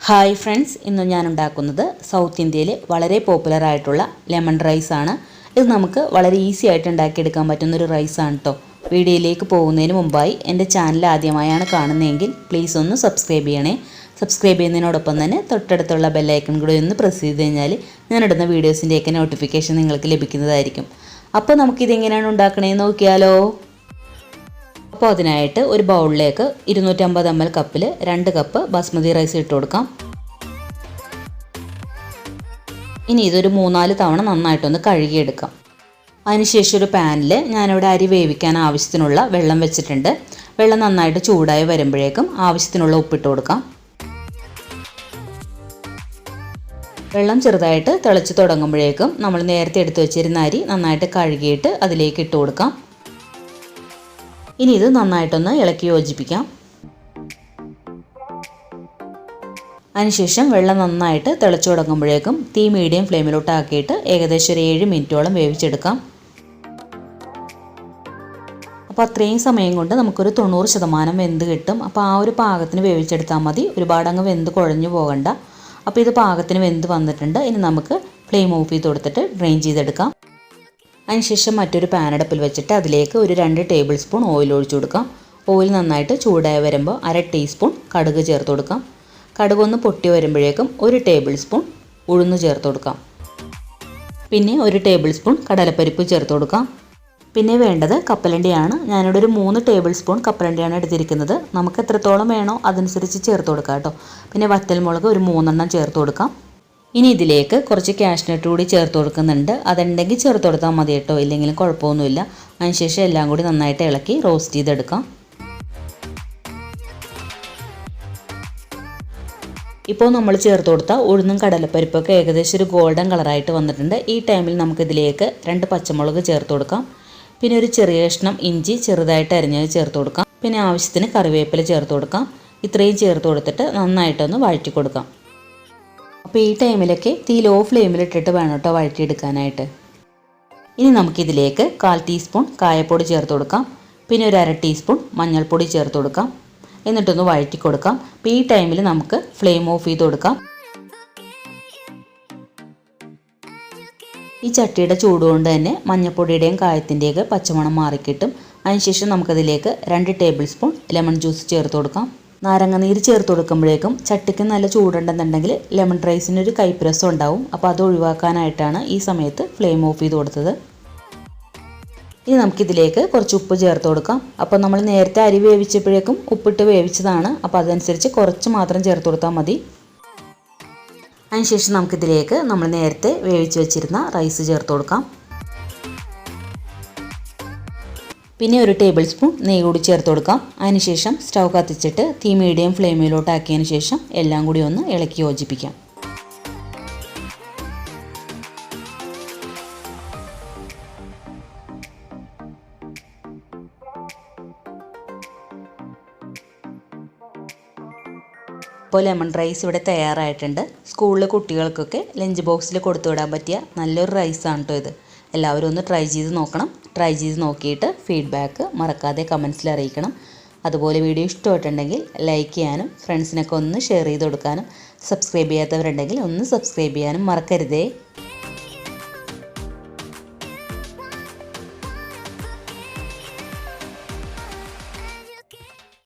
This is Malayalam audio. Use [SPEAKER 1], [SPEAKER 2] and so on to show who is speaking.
[SPEAKER 1] ഹായ് ഫ്രണ്ട്സ്, ഇന്ന് ഞാൻ ഉണ്ടാക്കുന്നത് സൗത്ത് ഇന്ത്യയിൽ വളരെ പോപ്പുലർ ആയിട്ടുള്ള ലെമൺ റൈസ് ആണ്. ഇത് നമുക്ക് വളരെ ഈസി ആയിട്ട് ഉണ്ടാക്കിയെടുക്കാൻ പറ്റുന്നൊരു റൈസാണ് കേട്ടോ. വീഡിയോയിലേക്ക് പോകുന്നതിന് മുമ്പായി എൻ്റെ ചാനൽ ആദ്യമായാണ് കാണുന്നതെങ്കിൽ പ്ലീസ് ഒന്ന് സബ്സ്ക്രൈബ് ചെയ്യണേ. സബ്സ്ക്രൈബ് ചെയ്യുന്നതിനോടൊപ്പം തന്നെ തൊട്ടടുത്തുള്ള ബെല്ലൈക്കൺ കൂടി ഒന്ന് പ്രസ് ചെയ്ത് കഴിഞ്ഞാൽ ഞാനിടുന്ന വീഡിയോസിൻ്റെയൊക്കെ നോട്ടിഫിക്കേഷൻ നിങ്ങൾക്ക് ലഭിക്കുന്നതായിരിക്കും. അപ്പോൾ നമുക്കിതെങ്ങനെയാണ് ഉണ്ടാക്കണേന്ന് നോക്കിയാലോ. അപ്പോൾ അതിനായിട്ട് ഒരു ബൗളിലേക്ക് 250 ml കപ്പിൽ 2 കപ്പ് ബാസ്മതി റൈസ് ഇട്ട് കൊടുക്കാം. ഇനി ഇതൊരു 3-4 തവണ നന്നായിട്ടൊന്ന് കഴുകിയെടുക്കാം. അതിനുശേഷം ഒരു പാനിൽ ഞാനിവിടെ അരി വേവിക്കാൻ ആവശ്യത്തിനുള്ള വെള്ളം വെച്ചിട്ടുണ്ട്. വെള്ളം നന്നായിട്ട് ചൂടായി വരുമ്പോഴേക്കും ആവശ്യത്തിനുള്ള ഉപ്പിട്ട് കൊടുക്കാം. വെള്ളം ചെറുതായിട്ട് തിളച്ച് തുടങ്ങുമ്പോഴേക്കും നമ്മൾ നേരത്തെ എടുത്ത് വെച്ചിരുന്ന അരി നന്നായിട്ട് കഴുകിയിട്ട് അതിലേക്ക് ഇട്ട് കൊടുക്കാം. ഇനി ഇത് നന്നായിട്ടൊന്ന് ഇളക്കി യോജിപ്പിക്കാം. അതിനുശേഷം വെള്ളം നന്നായിട്ട് തിളച്ചു തുടങ്ങുമ്പോഴേക്കും തീ മീഡിയം ഫ്ലെയിമിലോട്ട് ആക്കിയിട്ട് ഏകദേശം ഒരു 7 മിനിറ്റോളം വേവിച്ചെടുക്കാം. അപ്പോൾ അത്രയും സമയം കൊണ്ട് നമുക്കൊരു 90% വെന്ത് കിട്ടും. അപ്പോൾ ആ ഒരു പാകത്തിന് വേവിച്ചെടുത്താൽ മതി, ഒരുപാട് അങ്ങ് വെന്ത് കുഴഞ്ഞു പോകണ്ട. അപ്പോൾ ഇത് പാകത്തിന് വെന്ത് വന്നിട്ടുണ്ട്. ഇനി നമുക്ക് ഫ്ലെയിം ഓഫ് ചെയ്ത് കൊടുത്തിട്ട് ഡ്രെയിൻ ചെയ്തെടുക്കാം. അതിനുശേഷം മറ്റൊരു പാൻ അടുപ്പിൽ വെച്ചിട്ട് അതിലേക്ക് ഒരു 2 ടേബിൾ സ്പൂൺ ഓയിൽ ഒഴിച്ചു കൊടുക്കാം. ഓയിൽ നന്നായിട്ട് ചൂടായി വരുമ്പോൾ 1/2 ടീസ്പൂൺ കടുക് ചേർത്ത് കൊടുക്കാം. കടുകൊന്ന് പൊട്ടി വരുമ്പോഴേക്കും 1 ടേബിൾ സ്പൂൺ ഉഴുന്ന് ചേർത്ത് കൊടുക്കാം. പിന്നെ 1 ടേബിൾ സ്പൂൺ കടലപ്പരിപ്പ് ചേർത്ത് കൊടുക്കാം. പിന്നെ വേണ്ടത് കപ്പലണ്ടിയാണ്. ഞാനിവിടെ ഒരു 3 ടേബിൾ സ്പൂൺ കപ്പലണ്ടിയാണ് എടുത്തിരിക്കുന്നത്. നമുക്ക് എത്രത്തോളം വേണോ അതനുസരിച്ച് ചേർത്ത് കൊടുക്കാം കേട്ടോ. പിന്നെ വറ്റൽമുളക് ഒരു 3 ചേർത്ത് കൊടുക്കാം. ഇനി ഇതിലേക്ക് കുറച്ച് കാഷ്നട്ട് കൂടി ചേർത്ത് കൊടുക്കുന്നുണ്ട്. അതുണ്ടെങ്കിൽ ചേർത്ത് കൊടുത്താൽ മതി കേട്ടോ, ഇല്ലെങ്കിലും കുഴപ്പമൊന്നുമില്ല. അതിനുശേഷം എല്ലാം കൂടി നന്നായിട്ട് ഇളക്കി റോസ്റ്റ് ചെയ്തെടുക്കാം. ഇപ്പോൾ നമ്മൾ ചേർത്ത് കൊടുത്ത ഉഴുന്നും കടലപ്പരിപ്പൊക്കെ ഏകദേശം ഒരു ഗോൾഡൻ കളറായിട്ട് വന്നിട്ടുണ്ട്. ഈ ടൈമിൽ നമുക്കിതിലേക്ക് 2 പച്ചമുളക് ചേർത്ത് കൊടുക്കാം. പിന്നെ ഒരു ചെറിയ കഷ്ണം ഇഞ്ചി ചെറുതായിട്ട് അരിഞ്ഞത് ചേർത്ത് കൊടുക്കാം. പിന്നെ ആവശ്യത്തിന് കറിവേപ്പില ചേർത്ത് കൊടുക്കാം. ഇത്രയും ചേർത്ത് കൊടുത്തിട്ട് നന്നായിട്ടൊന്ന് വഴറ്റി കൊടുക്കാം. അപ്പോൾ ഈ ടൈമിലൊക്കെ തീ ലോ ഫ്ലെയിമിലിട്ടിട്ട് വേണം കേട്ടോ വഴറ്റിയെടുക്കാനായിട്ട്. ഇനി നമുക്കിതിലേക്ക് 1/4 ടീസ്പൂൺ കായപ്പൊടി ചേർത്ത് കൊടുക്കാം. പിന്നെ ഒരു 1/2 ടീസ്പൂൺ മഞ്ഞൾപ്പൊടി ചേർത്ത് കൊടുക്കാം. എന്നിട്ടൊന്ന് വഴറ്റി കൊടുക്കാം. അപ്പോൾ ഈ ടൈമിൽ നമുക്ക് ഫ്ലെയിം ഓഫ് ചെയ്ത് കൊടുക്കാം. ഈ ചട്ടിയുടെ ചൂടുകൊണ്ട് തന്നെ മഞ്ഞൾപ്പൊടിയുടെയും കായത്തിൻ്റെയൊക്കെ പച്ചമണം മാറിക്കിട്ടും. അതിനുശേഷം നമുക്കതിലേക്ക് 2 ടേബിൾ സ്പൂൺ ലെമൺ ജ്യൂസ് ചേർത്ത് കൊടുക്കാം. നാരങ്ങ നീര് ചേർത്ത് കൊടുക്കുമ്പോഴേക്കും ചട്ടിക്ക് നല്ല ചൂടുണ്ടെന്നുണ്ടെങ്കിൽ ലെമൺ റൈസിനൊരു കയ്പ്പ് ഉണ്ടാവും. അപ്പോൾ അത് ഒഴിവാക്കാനായിട്ടാണ് ഈ സമയത്ത് ഫ്ലെയിം ഓഫ് ചെയ്ത് കൊടുത്തത്. ഇനി നമുക്കിതിലേക്ക് കുറച്ച് ഉപ്പ് ചേർത്ത് കൊടുക്കാം. അപ്പോൾ നമ്മൾ നേരത്തെ അരി വേവിച്ചപ്പോഴേക്കും ഉപ്പിട്ട് വേവിച്ചതാണ്. അപ്പോൾ അതനുസരിച്ച് കുറച്ച് മാത്രം ചേർത്ത് കൊടുത്താൽ മതി. അതിനുശേഷം നമുക്കിതിലേക്ക് നമ്മൾ നേരത്തെ വേവിച്ച് വെച്ചിരുന്ന റൈസ് ചേർത്ത് കൊടുക്കാം. പിന്നെ ഒരു ടേബിൾ സ്പൂൺ നെയ്യ് കൂടി ചേർത്ത് കൊടുക്കാം. അതിനുശേഷം സ്റ്റൗ കത്തിച്ചിട്ട് തീ മീഡിയം ഫ്ലെയിമിലോട്ട് ആക്കിയതിന് ശേഷം എല്ലാം കൂടി ഒന്ന് ഇളക്കി യോജിപ്പിക്കാം. ഇപ്പോൾ ലെമൺ റൈസ് ഇവിടെ തയ്യാറായിട്ടുണ്ട്. സ്കൂളിലെ കുട്ടികൾക്കൊക്കെ ലഞ്ച് ബോക്സിൽ കൊടുത്തു വിടാൻ പറ്റിയ നല്ലൊരു റൈസാണ് കേട്ടോ ഇത്. എല്ലാവരും ഒന്ന് ട്രൈ ചെയ്ത് നോക്കണം. ട്രൈ ചെയ്ത് നോക്കിയിട്ട് ഫീഡ്ബാക്ക് മറക്കാതെ കമൻസിൽ അറിയിക്കണം. അതുപോലെ വീഡിയോ ഇഷ്ടമായിട്ടുണ്ടെങ്കിൽ ലൈക്ക് ചെയ്യാനും ഫ്രണ്ട്സിനൊക്കെ ഒന്ന് ഷെയർ ചെയ്ത് കൊടുക്കാനും സബ്സ്ക്രൈബ് ചെയ്യാത്തവരുണ്ടെങ്കിൽ ഒന്ന് സബ്സ്ക്രൈബ് ചെയ്യാനും മറക്കരുതേ.